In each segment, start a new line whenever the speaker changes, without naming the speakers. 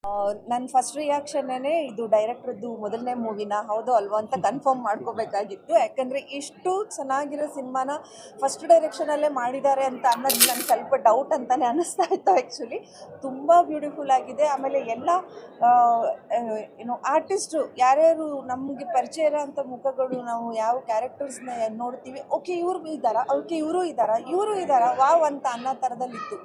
ನನ್ನ ಫಸ್ಟ್ ರಿಯಾಕ್ಷನ್ನೇ ಇದು ಡೈರೆಕ್ಟ್ರದ್ದು ಮೊದಲನೇ ಮೂವಿನ ಹೌದೋ ಅಲ್ವೋ ಅಂತ ಕನ್ಫರ್ಮ್ ಮಾಡ್ಕೋಬೇಕಾಗಿತ್ತು. ಯಾಕಂದರೆ ಇಷ್ಟು ಚೆನ್ನಾಗಿರೋ ಸಿನಿಮಾನ ಫಸ್ಟ್ ಡೈರೆಕ್ಷನಲ್ಲೇ ಮಾಡಿದ್ದಾರೆ ಅಂತ ಅನ್ನೋದು ನನಗೆ ಸ್ವಲ್ಪ ಡೌಟ್ ಅಂತಲೇ ಅನ್ನಿಸ್ತಾ ಇತ್ತು. ಆ್ಯಕ್ಚುಲಿ ತುಂಬ ಬ್ಯೂಟಿಫುಲ್ ಆಗಿದೆ. ಆಮೇಲೆ ಎಲ್ಲ ಏನು ಆರ್ಟಿಸ್ಟು ಯಾರ್ಯಾರು ನಮಗೆ ಪರಿಚಯ ಇರೋಂಥ ಮುಖಗಳು, ನಾವು ಯಾವ ಕ್ಯಾರೆಕ್ಟರ್ಸ್ನ ನೋಡ್ತೀವಿ, ಓಕೆ ಇವರು ಇದ್ದಾರಾ, ಓಕೆ ಇವರು ಇದ್ದಾರಾ ವಾವ್ ಅಂತ ಅನ್ನೋ ಥರದಲ್ಲಿತ್ತು.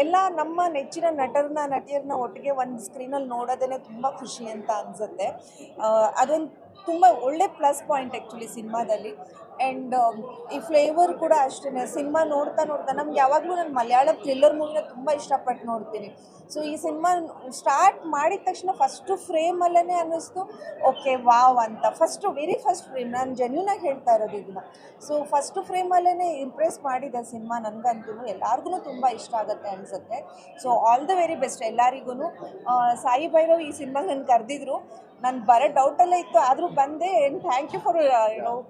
ಎಲ್ಲ ನಮ್ಮ ನೆಚ್ಚಿನ ನಟಿಯರನ್ನ ಒಟ್ಟಿಗೆ ಒಂದು ಸ್ಕ್ರೀನಲ್ಲಿ ನೋಡೋದೇ ತುಂಬ ಖುಷಿ ಅಂತ ಅನಿಸುತ್ತೆ. ಅದೊಂದು ತುಂಬ ಒಳ್ಳೆ ಪ್ಲಸ್ ಪಾಯಿಂಟ್ ಆ್ಯಕ್ಚುಲಿ ಸಿನಿಮಾದಲ್ಲಿ. ಆ್ಯಂಡ್ ಈ ಫ್ಲೇವರ್ ಕೂಡ ಅಷ್ಟೇ. ಸಿನಿಮಾ ನೋಡ್ತಾ ನಮ್ಗೆ ಯಾವಾಗಲೂ ನಾನು ಮಲಯಾಳಂ ಥ್ರಿಲ್ಲರ್ ಮೂವಿನ ತುಂಬ ಇಷ್ಟಪಟ್ಟು ನೋಡ್ತೀನಿ. ಸೊ ಈ ಸಿನಿಮಾ ಸ್ಟಾರ್ಟ್ ಮಾಡಿದ ತಕ್ಷಣ ಫಸ್ಟು ಫ್ರೇಮಲ್ಲೇ ಅನ್ನಿಸ್ತು ಓಕೆ ವಾವ್ ಅಂತ. ವೆರಿ ಫಸ್ಟ್ ಫ್ರೇಮ್, ನಾನು ಜೆನ್ಯೂನಾಗಿ ಹೇಳ್ತಾ ಇರೋದು ಇದನ್ನು. ಸೊ ಫಸ್ಟು ಫ್ರೇಮಲ್ಲೇ ಇಂಪ್ರೆಸ್ ಮಾಡಿದೆ ಸಿನಿಮಾ. ನನಗಂತೂ ಎಲ್ಲರಿಗೂ ತುಂಬ ಇಷ್ಟ ಆಗುತ್ತೆ ಅನಿಸುತ್ತೆ. So all the very best ಎಲ್ಲರಿಗೂ. ಸಾಯಿ ಭೈರವ್ ಈ ಸಿನಿಮಾಗೆ ನನ್ನ ಕರೆದಿದ್ರು. ನಾನು ಬರೋ ಡೌಟಲ್ಲೇ ಇತ್ತು, ಆದರೂ ಬಂದೆ. And thank you for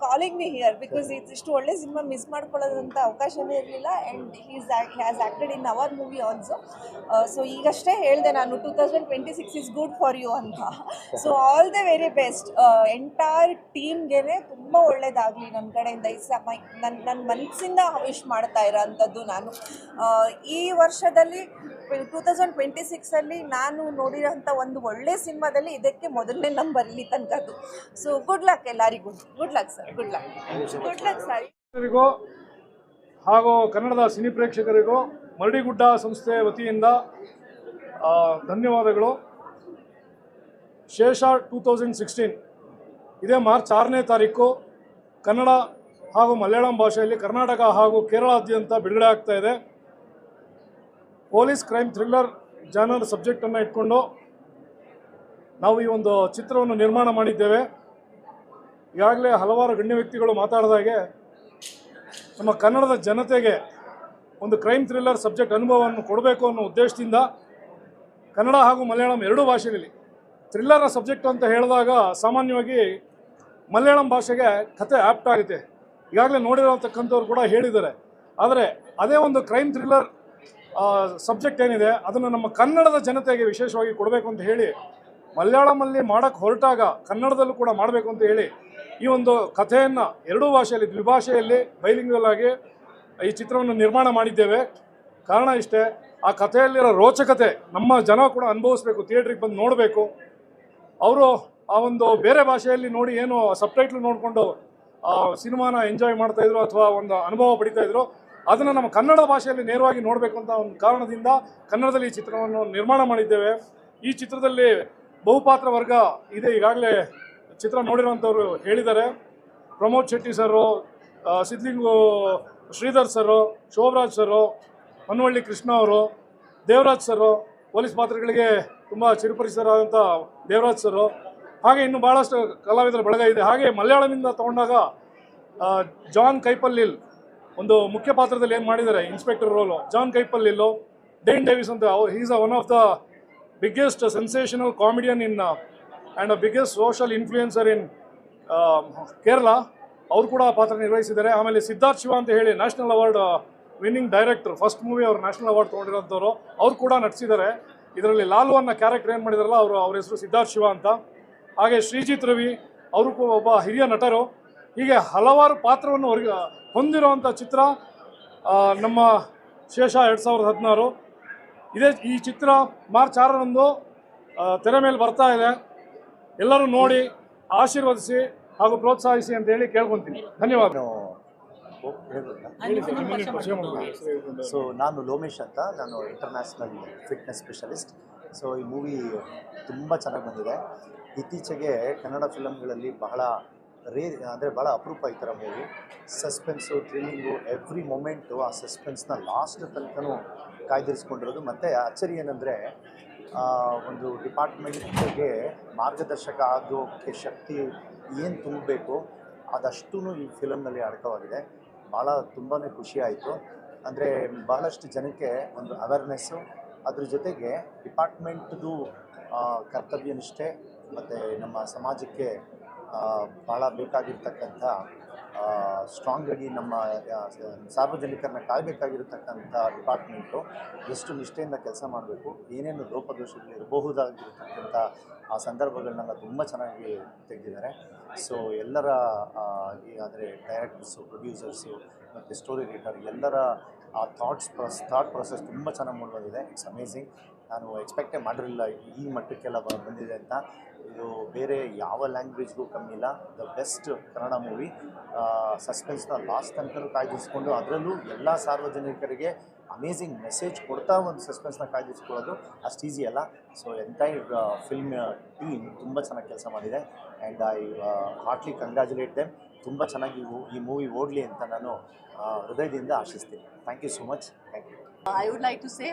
calling me here, because ಇಷ್ಟು ಒಳ್ಳೆ ಸಿನಿಮಾ ಮಿಸ್ ಮಾಡ್ಕೊಳ್ಳೋದಂಥ ಅವಕಾಶವೇ ಇರಲಿಲ್ಲ. And has acted in our movie also. So ಈಗಷ್ಟೇ ಹೇಳಿದೆ ನಾನು 2026 ಇಸ್ ಗುಡ್ ಫಾರ್ ಯು ಅಂತ. So all the very best entire ಟೀಮ್ಗೆ. ತುಂಬ ಒಳ್ಳೇದಾಗಲಿ ನನ್ನ ಕಡೆಯಿಂದ. ನನ್ನ ಮನಸ್ಸಿಂದ ವಿಶ್ ಮಾಡ್ತಾ ಇರೋಂಥದ್ದು ನಾನು. ಈ ವರ್ಷದಲ್ಲಿ 2026 ನಾನು ನೋಡಿರೋಂಥ ಒಂದು ಒಳ್ಳೆ ಸಿನಿಮಾದಲ್ಲಿ ಇದಕ್ಕೆ ಮೊದಲನೇ ನಂಬರ್ ಇಲ್ಲಿ ತನಕದ್ದು. ಸೊ ಗುಡ್ ಲಕ್ ಎಲ್ಲರಿಗೂ. Good luck sir. Good luck sir.
ಹಾಗೂ ಕನ್ನಡದ ಸಿನಿ ಪ್ರೇಕ್ಷಕರಿಗೂ ಮರಡಿಗುಡ್ಡ ಸಂಸ್ಥೆ ವತಿಯಿಂದ ಧನ್ಯವಾದಗಳು. ಶೇಷ 2016 ಇದೇ ಮಾರ್ಚ್ 6ನೇ ತಾರೀಕು ಕನ್ನಡ ಹಾಗೂ ಮಲಯಾಳಂ ಭಾಷೆಯಲ್ಲಿ ಕರ್ನಾಟಕ ಹಾಗೂ ಕೇರಳಾದ್ಯಂತ ಬಿಡುಗಡೆ ಆಗ್ತಾ ಇದೆ. ಪೊಲೀಸ್ ಕ್ರೈಮ್ ಥ್ರಿಲ್ಲರ್ ಜಾನರ್ ಸಬ್ಜೆಕ್ಟನ್ನು ಇಟ್ಕೊಂಡು ನಾವು ಈ ಒಂದು ಚಿತ್ರವನ್ನು ನಿರ್ಮಾಣ ಮಾಡಿದ್ದೇವೆ. ಈಗಾಗಲೇ ಹಲವಾರು ಗಣ್ಯ ವ್ಯಕ್ತಿಗಳು ಮಾತಾಡಿದಾಗೆ ನಮ್ಮ ಕನ್ನಡದ ಜನತೆಗೆ ಒಂದು ಕ್ರೈಮ್ ಥ್ರಿಲ್ಲರ್ ಸಬ್ಜೆಕ್ಟ್ ಅನುಭವವನ್ನು ಕೊಡಬೇಕು ಅನ್ನೋ ಉದ್ದೇಶದಿಂದ ಕನ್ನಡ ಹಾಗೂ ಮಲಯಾಳಂ ಎರಡೂ ಭಾಷೆಯಲ್ಲಿ ಥ್ರಿಲ್ಲರ್ ಸಬ್ಜೆಕ್ಟ್ ಅಂತ ಹೇಳಿದಾಗ ಸಾಮಾನ್ಯವಾಗಿ ಮಲಯಾಳಂ ಭಾಷೆಗೆ ಕತೆ ಆ್ಯಪ್ಟ್ ಆಗುತ್ತೆ. ಈಗಾಗಲೇ ನೋಡಿರತಕ್ಕಂಥವ್ರು ಕೂಡ ಹೇಳಿದ್ದಾರೆ. ಆದರೆ ಅದೇ ಒಂದು ಕ್ರೈಮ್ ಥ್ರಿಲ್ಲರ್ ಸಬ್ಜೆಕ್ಟ್ ಏನಿದೆ ಅದನ್ನು ನಮ್ಮ ಕನ್ನಡದ ಜನತೆಗೆ ವಿಶೇಷವಾಗಿ ಕೊಡಬೇಕು ಅಂತ ಹೇಳಿ ಮಲಯಾಳಮಲ್ಲಿ ಮಾಡೋಕ್ಕೆ ಹೊರಟಾಗ ಕನ್ನಡದಲ್ಲೂ ಕೂಡ ಮಾಡಬೇಕು ಅಂತ ಹೇಳಿ ಈ ಒಂದು ಕಥೆಯನ್ನು ಎರಡೂ ಭಾಷೆಯಲ್ಲಿ ದ್ವಿಭಾಷೆಯಲ್ಲಿ ಬೈಲಿಂಗ್ವಲ್ ಆಗಿ ಈ ಚಿತ್ರವನ್ನು ನಿರ್ಮಾಣ ಮಾಡಿದ್ದೇವೆ. ಕಾರಣ ಇಷ್ಟೇ, ಆ ಕಥೆಯಲ್ಲಿರೋ ರೋಚಕತೆ ನಮ್ಮ ಜನ ಕೂಡ ಅನುಭವಿಸ್ಬೇಕು, ಥಿಯೇಟ್ರಿಗೆ ಬಂದು ನೋಡಬೇಕು. ಅವರು ಆ ಒಂದು ಬೇರೆ ಭಾಷೆಯಲ್ಲಿ ನೋಡಿ ಏನು ಸಬ್ಟೈಟ್ಲ್ ನೋಡಿಕೊಂಡು ಸಿನಿಮಾನ ಎಂಜಾಯ್ ಮಾಡ್ತಾಯಿದ್ರು ಅಥವಾ ಒಂದು ಅನುಭವ ಪಡಿತಾಯಿದ್ರು, ಅದನ್ನು ನಮ್ಮ ಕನ್ನಡ ಭಾಷೆಯಲ್ಲಿ ನೇರವಾಗಿ ನೋಡಬೇಕು ಅಂತ ಒಂದು ಕಾರಣದಿಂದ ಕನ್ನಡದಲ್ಲಿ ಈ ಚಿತ್ರವನ್ನು ನಿರ್ಮಾಣ ಮಾಡಿದ್ದೇವೆ. ಈ ಚಿತ್ರದಲ್ಲಿ ಬಹುಪಾತ್ರ ವರ್ಗ ಇದೆ. ಈಗಾಗಲೇ ಚಿತ್ರ ನೋಡಿರೋಂಥವ್ರು ಹೇಳಿದ್ದಾರೆ. ಪ್ರಮೋದ್ ಶೆಟ್ಟಿ ಸರು, ಸಿದ್ಲಿಂಗು ಶ್ರೀಧರ್ ಸರು, ಶೋಭರಾಜ್ ಸರು, ಹೊನ್ನವಳ್ಳಿ ಕೃಷ್ಣ ಅವರು, ದೇವರಾಜ್ ಸರು, ಪೊಲೀಸ್ ಪಾತ್ರಗಳಿಗೆ ತುಂಬ ಚಿರಪರಿಚಿತರಾದಂಥ ದೇವರಾಜ್ ಸರು, ಹಾಗೆ ಇನ್ನು ಭಾಳಷ್ಟು ಕಲಾವಿದರ ಬಳಗ ಇದೆ. ಹಾಗೆ ಮಲಯಾಳಮಿಂದ ತೊಗೊಂಡಾಗ ಜಾನ್ ಕೈಪಲ್ಲಿಲ್ ಒಂದು ಮುಖ್ಯ ಪಾತ್ರದಲ್ಲಿ ಏನು ಮಾಡಿದ್ದಾರೆ, ಇನ್ಸ್ಪೆಕ್ಟರ್ ರೋಲು ಜಾನ್ ಕೈಪಲ್ಲಿಲ್ಲು. ಡೇನ್ ಡೇವಿಸ್ ಅಂತ is one of the biggest sensational comedian in and a biggest social influencer in Kerala, ಅವರು ಕೂಡ ಪಾತ್ರ ನಿರ್ವಹಿಸಿದ್ದಾರೆ. ಆಮೇಲೆ ಸಿದ್ಧಾರ್ಥ್ ಶಿವ ಅಂತ ಹೇಳಿ national award winning director, first movie ಅವರು ನ್ಯಾಷನಲ್ ಅವಾರ್ಡ್ ತೊಗೊಂಡಿರೋಂಥವ್ರು, ಅವರು ಕೂಡ ನಟಿಸಿದ್ದಾರೆ. ಇದರಲ್ಲಿ ಲಾಲು ಅನ್ನೋ ಕ್ಯಾರೆಕ್ಟರ್ ಏನು ಮಾಡಿದಾರಲ್ಲ ಅವ್ರ ಹೆಸರು ಸಿದ್ಧಾರ್ಥ್ ಶಿವ ಅಂತ. ಹಾಗೆ ಶ್ರೀಜಿತ್ ರವಿ ಅವರು ಕೂಡ ಒಬ್ಬ ಹಿರಿಯ ನಟರು. ಹೀಗೆ ಹಲವಾರು ಪಾತ್ರವನ್ನು ಹೊಂದಿರುವಂಥ ಚಿತ್ರ ನಮ್ಮ ಶೇಷ 2016. ಈ ಚಿತ್ರ ಮಾರ್ಚ್ 6ರಂದು ತೆರೆ ಮೇಲೆ ಬರ್ತಾ ಇದೆ. ಎಲ್ಲರೂ ನೋಡಿ ಆಶೀರ್ವದಿಸಿ ಹಾಗೂ ಪ್ರೋತ್ಸಾಹಿಸಿ ಅಂತ ಹೇಳಿ ಕೇಳ್ಕೊತೀನಿ. ಧನ್ಯವಾದ.
ಸೊ ನಾನು ಲೋಮೇಶ್ ಅಂತ, ನಾನು ಇಂಟರ್ನ್ಯಾಷನಲ್ ಫಿಟ್ನೆಸ್ ಸ್ಪೆಷಲಿಸ್ಟ್. ಸೊ ಈ ಮೂವಿ ತುಂಬ ಚೆನ್ನಾಗಿ ಬಂದಿದೆ. ಇತ್ತೀಚೆಗೆ ಕನ್ನಡ ಫಿಲಮ್ಗಳಲ್ಲಿ ಬಹಳ ಭಾಳ ಅಪರೂಪ ಈ ಥರ movie. Suspense, thrilling, every moment ಆ ಸಸ್ಪೆನ್ಸ್ನ ಲಾಸ್ಟ್ ತನಕನೂ ಕಾಯ್ದಿರಿಸ್ಕೊಂಡಿರೋದು. ಮತ್ತು ಅಚ್ಚರಿ ಏನಂದರೆ ಒಂದು ಡಿಪಾರ್ಟ್ಮೆಂಟ್ಗೆ ಮಾರ್ಗದರ್ಶಕ ಆಗೋಕ್ಕೆ ಶಕ್ತಿ ಏನು ತುಂಬಬೇಕು ಅದಷ್ಟೂ ಈ ಫಿಲಮ್ನಲ್ಲಿ ಅಡಕವಾಗಿದೆ. ಭಾಳ ತುಂಬಾ ಖುಷಿ ಆಯಿತು. ಅಂದರೆ ಬಹಳಷ್ಟು ಜನಕ್ಕೆ ಒಂದು ಅವೇರ್ನೆಸ್ಸು, ಅದ್ರ ಜೊತೆಗೆ ಡಿಪಾರ್ಟ್ಮೆಂಟ್ದು ಕರ್ತವ್ಯನಿಷ್ಠೆ ಮತ್ತು ನಮ್ಮ ಸಮಾಜಕ್ಕೆ ಭಾಳ ಬೇಕಾಗಿರ್ತಕ್ಕಂಥ ಸ್ಟ್ರಾಂಗ್ ಆಗಿ ನಮ್ಮ ಸಾರ್ವಜನಿಕರನ್ನ ಕಾಯಬೇಕಾಗಿರತಕ್ಕಂಥ ಡಿಪಾರ್ಟ್ಮೆಂಟು ಎಷ್ಟು ನಿಷ್ಠೆಯಿಂದ ಕೆಲಸ ಮಾಡಬೇಕು, ಏನೇನು ಲೋಪದೋಷಗಳು ಇರಬಹುದಾಗಿರತಕ್ಕಂಥ ಆ ಸಂದರ್ಭಗಳನ್ನೆಲ್ಲ ತುಂಬ ಚೆನ್ನಾಗಿ ತೆಗೆದಿದ್ದಾರೆ. ಸೊ ಎಲ್ಲರ ಅಂದರೆ ಡೈರೆಕ್ಟರ್ಸು, ಪ್ರೊಡ್ಯೂಸರ್ಸು ಮತ್ತು ಸ್ಟೋರಿ ರೈಟರ್ ಎಲ್ಲರ ಆ ಥಾಟ್ ಪ್ರೊಸೆಸ್ ತುಂಬ ಚೆನ್ನಾಗಿ ಮೂಡಿಬಂದಿದೆ. It's amazing. ನಾನು ಎಕ್ಸ್ಪೆಕ್ಟೇ ಮಾಡಿರಲಿಲ್ಲ ಈ ಮಟ್ಟಕ್ಕೆಲ್ಲ ಬಂದಿದೆ ಅಂತ. ಇದು ಬೇರೆ ಯಾವ ಲ್ಯಾಂಗ್ವೇಜ್ಗೂ ಕಮ್ಮಿ ಇಲ್ಲ. The best Kannada movie. ಸಸ್ಪೆನ್ಸ್ನ ಲಾಸ್ಟ್ ತನಕ ಕಾಯ್ದಿರಿಸ್ಕೊಂಡು ಅದರಲ್ಲೂ ಎಲ್ಲ ಸಾರ್ವಜನಿಕರಿಗೆ ಅಮೇಝಿಂಗ್ ಮೆಸೇಜ್ ಕೊಡ್ತಾ ಒಂದು ಸಸ್ಪೆನ್ಸ್ನ ಕಾಯ್ದಿರಿಸ್ಕೊಳ್ಳೋದು ಅಷ್ಟು ಈಸಿ ಅಲ್ಲ. ಸೊ ಎಂಟೈರ್ ಫಿಲ್ಮ್ ಟೀಮ್ ತುಂಬ ಚೆನ್ನಾಗಿ ಕೆಲಸ ಮಾಡಿದೆ and I heartly congratulate them. ತುಂಬ ಚೆನ್ನಾಗಿ ಈ ಮೂವಿ ಓಡಲಿ ಅಂತ ನಾನು ಹೃದಯದಿಂದ ಆಶಿಸ್ತೀನಿ. Thank you so much. Thank you.
I would like to say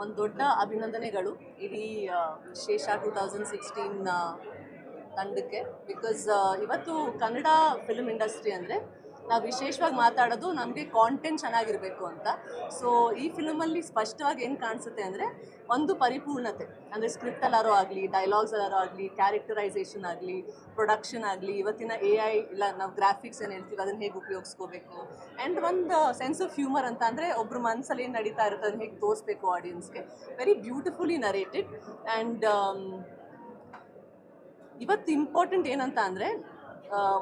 ಒಂದು ದೊಡ್ಡ ಅಭಿನಂದನೆಗಳು ಇಡೀ ಶೇಷ 2016 ತಂಡಕ್ಕೆ. ಬಿಕಾಸ್ ಇವತ್ತು ಕನ್ನಡ ಫಿಲ್ಮ್ ಇಂಡಸ್ಟ್ರಿ ಅಂದರೆ ನಾವು ವಿಶೇಷವಾಗಿ ಮಾತಾಡೋದು ನಮಗೆ ಕಾಂಟೆಂಟ್ ಚೆನ್ನಾಗಿರಬೇಕು ಅಂತ. ಸೊ ಈ ಫಿಲ್ಮಲ್ಲಿ ಸ್ಪಷ್ಟವಾಗಿ ಏನು ಕಾಣಿಸುತ್ತೆ ಅಂದರೆ ಒಂದು ಪರಿಪೂರ್ಣತೆ, ಅಂದರೆ ಸ್ಕ್ರಿಪ್ಟಲ್ಲಾರೋ ಆಗಲಿ, ಡೈಲಾಗ್ಸಲ್ಲಾರೋ ಆಗಲಿ, ಕ್ಯಾರೆಕ್ಟರೈಸೇಷನ್ ಆಗಲಿ, ಪ್ರೊಡಕ್ಷನ್ ಆಗಲಿ, ಇವತ್ತಿನ AI ಇಲ್ಲ ನಾವು ಗ್ರಾಫಿಕ್ಸ್ ಏನು ಹೇಳ್ತೀವಿ ಅದನ್ನು ಹೇಗೆ ಉಪಯೋಗಿಸ್ಕೋಬೇಕು, ಆ್ಯಂಡ್ ಒಂದು ಸೆನ್ಸ್ ಆಫ್ ಹ್ಯೂಮರ್ ಅಂತ ಅಂದರೆ ಒಬ್ಬರು ಮನಸ್ಸಲ್ಲಿ ಏನು ನಡೀತಾ ಇರುತ್ತೆ ಅದನ್ನು ಹೇಗೆ ತೋರಿಸ್ಬೇಕು ಆಡಿಯನ್ಸ್ಗೆ. Very beautifully narrated. ಆ್ಯಂಡ್ ಇವತ್ತು ಇಂಪಾರ್ಟೆಂಟ್ ಏನಂತ ಅಂದರೆ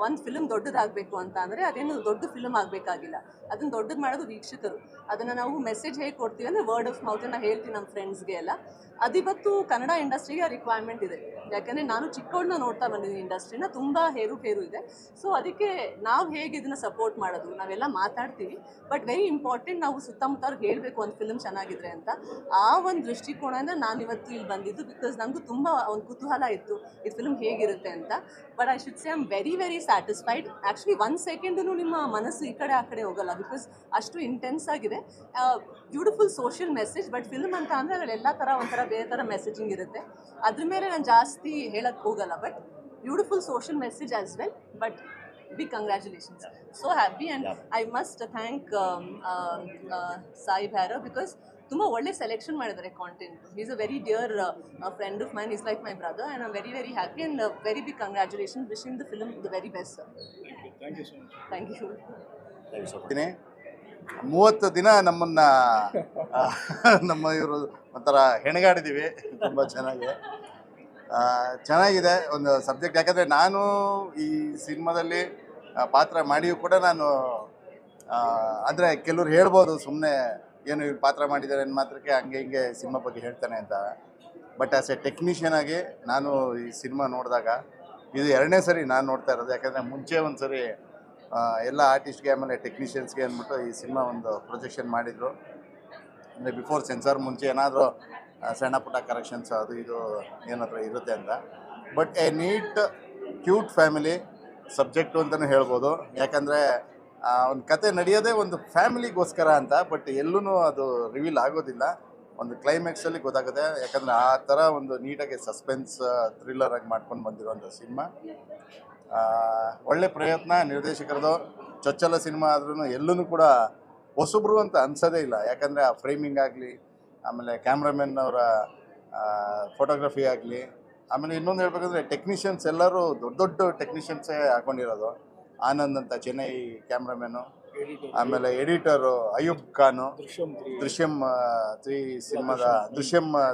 ಒಂದು ಫಿಲ್ಮ್ ದೊಡ್ಡದಾಗಬೇಕು ಅಂತ ಅಂದರೆ ಅದೇನು ದೊಡ್ಡ ಫಿಲ್ಮ್ ಆಗಬೇಕಾಗಿಲ್ಲ. ಅದನ್ನು ದೊಡ್ಡದು ಮಾಡೋದು ವೀಕ್ಷಕರು. ಅದನ್ನು ನಾವು ಮೆಸೇಜ್ ಹೇಗೆ ಕೊಡ್ತೀವಿ ಅಂದರೆ ವರ್ಡ್ ಆಫ್ ಮೌತನ್ನು ಹೇಳ್ತೀವಿ ನಮ್ಮ ಫ್ರೆಂಡ್ಸ್ಗೆ ಎಲ್ಲ. ಅದಿವತ್ತು ಕನ್ನಡ ಇಂಡಸ್ಟ್ರಿಗೆ ರಿಕ್ವೈರ್ಮೆಂಟ್ ಇದೆ. ಯಾಕಂದರೆ ನಾನು ಚಿಕ್ಕವಳನ್ನ ನೋಡ್ತಾ ಬಂದಿದ್ದೀನಿ, ಇಂಡಸ್ಟ್ರಿನ ತುಂಬ ಹೇರು ಇದೆ. ಸೊ ಅದಕ್ಕೆ ನಾವು ಹೇಗೆ ಇದನ್ನು ಸಪೋರ್ಟ್ ಮಾಡೋದು, ನಾವೆಲ್ಲ ಮಾತಾಡ್ತೀವಿ, ಬಟ್ ವೆರಿ ಇಂಪಾರ್ಟೆಂಟ್ ನಾವು ಸುತ್ತಮುತ್ತ ಅವ್ರಿಗೆ ಹೇಳಬೇಕು ಒಂದು ಫಿಲ್ಮ್ ಚೆನ್ನಾಗಿದ್ರೆ ಅಂತ. ಆ ಒಂದು ದೃಷ್ಟಿಕೋನದಿಂದ ನಾನು ಇವತ್ತು ಇಲ್ಲಿ ಬಂದಿದ್ದು. ಬಿಕಾಸ್ ನನಗೂ ತುಂಬ ಒಂದು ಕುತೂಹಲ ಇತ್ತು ಈ ಫಿಲ್ಮ್ ಹೇಗಿರುತ್ತೆ ಅಂತ. But I should say I am very satisfied. Actually 1 second ನಿಮ್ಮ ಮನಸ್ಸು ಈ ಕಡೆ ಆ ಕಡೆ ಹೋಗಲ್ಲ, ಬಿಕಾಸ್ ಅಷ್ಟು ಇಂಟೆನ್ಸ್ ಆಗಿದೆ. Beautiful social message. But film ಅಂತ ಅಂದರೆ ಅದರಲ್ಲಿ ಎಲ್ಲ ಥರ ಒಂಥರ ಬೇರೆ ಥರ ಮೆಸೇಜಿಂಗ್ ಇರುತ್ತೆ. ಅದ್ರ ಮೇಲೆ ನಾನು ಜಾಸ್ತಿ ಹೇಳಕ್ಕೆ ಹೋಗಲ್ಲ. But beautiful social message as well. But big congratulations. So happy. And I must thank Sai Bhairav, because ತುಂಬ ಒಳ್ಳೆ ಸೆಲೆಕ್ಷನ್ ಮಾಡಿದ್ದಾರೆ content. Is a very dear friend of mine. Is like my brother. And I'm very happy and very big congratulation. Wishing the film the very best sir. Thank you.
30 ದಿನ ನಮ್ಮನ್ನು ನಮ್ಮ ಇವರು ಒಂಥರ ಹೆಣಗಾಡಿದ್ದೀವಿ. ತುಂಬ ಚೆನ್ನಾಗಿದೆ ಒಂದು ಸಬ್ಜೆಕ್ಟ್. ಯಾಕಂದರೆ ನಾನು ಈ ಸಿನಿಮಾದಲ್ಲಿ ಪಾತ್ರ ಮಾಡಿಯೂ ಕೂಡ ನಾನು ಅಂದರೆ ಕೆಲವ್ರು ಹೇಳ್ಬೋದು ಸುಮ್ಮನೆ ಏನು ಇವ್ರು ಪಾತ್ರ ಮಾಡಿದ್ದಾರೆ ಅನ್ನೋ ಮಾತ್ರಕ್ಕೆ ಹಂಗೆ ಹಿಂಗೆ ಸಿನಿಮಾ ಬಗ್ಗೆ ಹೇಳ್ತಾನೆ ಅಂತ. ಬಟ್ ಆ್ಯಸ್ ಎ ಟೆಕ್ನಿಷಿಯನ್ ಆಗಿ ನಾನು ಈ ಸಿನಿಮಾ ನೋಡಿದಾಗ ಇದು 2ನೇ ಸರಿ ನಾನು ನೋಡ್ತಾ ಇರೋದು. ಯಾಕಂದರೆ ಮುಂಚೆ ಒಂದು ಸರಿ ಎಲ್ಲ ಆರ್ಟಿಸ್ಟ್ಗೆ ಆಮೇಲೆ ಟೆಕ್ನಿಷಿಯನ್ಸ್ಗೆ ಅಂದ್ಬಿಟ್ಟು ಈ ಸಿನಿಮಾ ಒಂದು ಪ್ರೊಜೆಕ್ಷನ್ ಮಾಡಿದರು. ಅಂದರೆ ಬಿಫೋರ್ ಸೆನ್ಸಾರ್ ಮುಂಚೆ ಏನಾದರೂ ಸಣ್ಣ ಪುಟ್ಟ ಕರೆಕ್ಷನ್ಸ್ ಅದು ಇದು ಏನಾದರೂ ಇರುತ್ತೆ ಅಂತ. But a neat cute family subject ಅಂತಲೂ ಹೇಳ್ಬೋದು. ಯಾಕಂದರೆ ಒಂದು ಕತೆ ನಡೆಯೋದೇ ಒಂದು ಫ್ಯಾಮಿಲಿಗೋಸ್ಕರ ಅಂತ. ಬಟ್ ಎಲ್ಲೂ ಅದು ರಿವೀಲ್ ಆಗೋದಿಲ್ಲ, ಒಂದು ಕ್ಲೈಮ್ಯಾಕ್ಸಲ್ಲಿ ಗೊತ್ತಾಗುತ್ತೆ. ಯಾಕಂದರೆ ಆ ಥರ ಒಂದು ನೀಟಾಗಿ ಸಸ್ಪೆನ್ಸ್ ಥ್ರಿಲ್ಲರ್ ಆಗಿ ಮಾಡ್ಕೊಂಡು ಬಂದಿರೋಂಥ ಸಿನಿಮಾ. ಒಳ್ಳೆ ಪ್ರಯತ್ನ ನಿರ್ದೇಶಕರದು. ಚೊಚ್ಚಲ ಸಿನಿಮಾ ಆದ್ರೂ ಎಲ್ಲೂ ಕೂಡ ಹೊಸಬ್ರು ಅಂತ ಅನ್ಸೋದೇ ಇಲ್ಲ. ಯಾಕಂದರೆ ಆ ಫ್ರೇಮಿಂಗ್ ಆಗಲಿ, ಆಮೇಲೆ ಕ್ಯಾಮ್ರಾಮನ್ ಅವರ ಫೋಟೋಗ್ರಫಿ ಆಗಲಿ, ಆಮೇಲೆ ಇನ್ನೊಂದು ಹೇಳ್ಬೇಕಂದ್ರೆ ಟೆಕ್ನಿಷಿಯನ್ಸ್ ಎಲ್ಲರೂ ದೊಡ್ಡ ಟೆಕ್ನಿಷಿಯನ್ಸೇ ಹಾಕೊಂಡಿರೋದು. ಆನಂದ್ ಅಂತ ಚೆನ್ನೈ ಕ್ಯಾಮ್ರಾಮನ್ನು, ಆಮೇಲೆ ಎಡಿಟರು ಅಯೂಬ್ ಖಾನು, ದೃಶ್ಯಂ 3 ಸಿನಿಮಾದ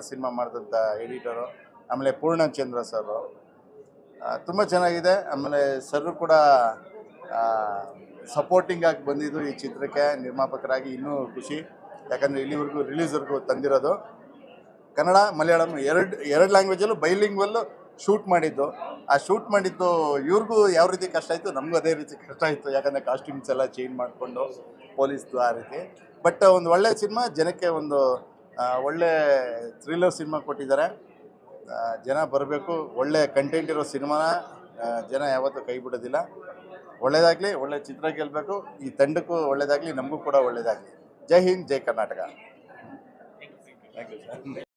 ಸಿನಿಮಾ ಮಾಡಿದಂಥ ಎಡಿಟರು, ಆಮೇಲೆ ಪೂರ್ಣಚಂದ್ರ ಸರು ತುಂಬ ಚೆನ್ನಾಗಿದೆ. ಆಮೇಲೆ ಸರ್ ಕೂಡ ಸಪೋರ್ಟಿಂಗ್ ಆಗಿ ಬಂದಿದ್ದು ಈ ಚಿತ್ರಕ್ಕೆ ನಿರ್ಮಾಪಕರಾಗಿ ಇನ್ನೂ ಖುಷಿ. ಯಾಕಂದರೆ ಇಲ್ಲಿವರೆಗೂ ರಿಲೀಸ್ವರೆಗೂ ತಂದಿರೋದು ಕನ್ನಡ ಮಲಯಾಳಂ ಎರಡು ಲ್ಯಾಂಗ್ವೇಜಲ್ಲೂ ಬೈಲಿಂಗ್ವಲ್ಲು ಶೂಟ್ ಮಾಡಿದ್ದು. ಆ ಶೂಟ್ ಮಾಡಿದ್ದು ಇವ್ರಿಗೂ ಯಾವ ರೀತಿ ಕಷ್ಟ ಆಯಿತು, ನಮಗೂ ಅದೇ ರೀತಿ ಕಷ್ಟ ಆಯಿತು. ಯಾಕಂದರೆ ಕಾಸ್ಟ್ಯೂಮ್ಸ್ ಎಲ್ಲ ಚೇಂಜ್ ಮಾಡಿಕೊಂಡು ಪೊಲೀಸ್ದು ಆ ರೀತಿ. ಬಟ್ ಒಂದು ಒಳ್ಳೆ ಸಿನಿಮಾ, ಜನಕ್ಕೆ ಒಂದು ಒಳ್ಳೆ ಥ್ರಿಲ್ಲರ್ ಸಿನಿಮಾ ಕೊಟ್ಟಿದ್ದಾರೆ. ಜನ ಬರಬೇಕು. ಒಳ್ಳೆ ಕಂಟೆಂಟ್ ಇರೋ ಸಿನಿಮಾನ ಜನ ಯಾವತ್ತೂ ಕೈ ಬಿಡೋದಿಲ್ಲ. ಒಳ್ಳೆಯದಾಗಲಿ, ಒಳ್ಳೆ ಚಿತ್ರ ಗೆಲ್ಲಬೇಕು. ಈ ತಂಡಕ್ಕೂ ಒಳ್ಳೆಯದಾಗಲಿ, ನಮಗೂ ಕೂಡ ಒಳ್ಳೆಯದಾಗಲಿ. ಜೈ ಹಿಂದ್, ಜೈ ಕರ್ನಾಟಕ. Thank you sir.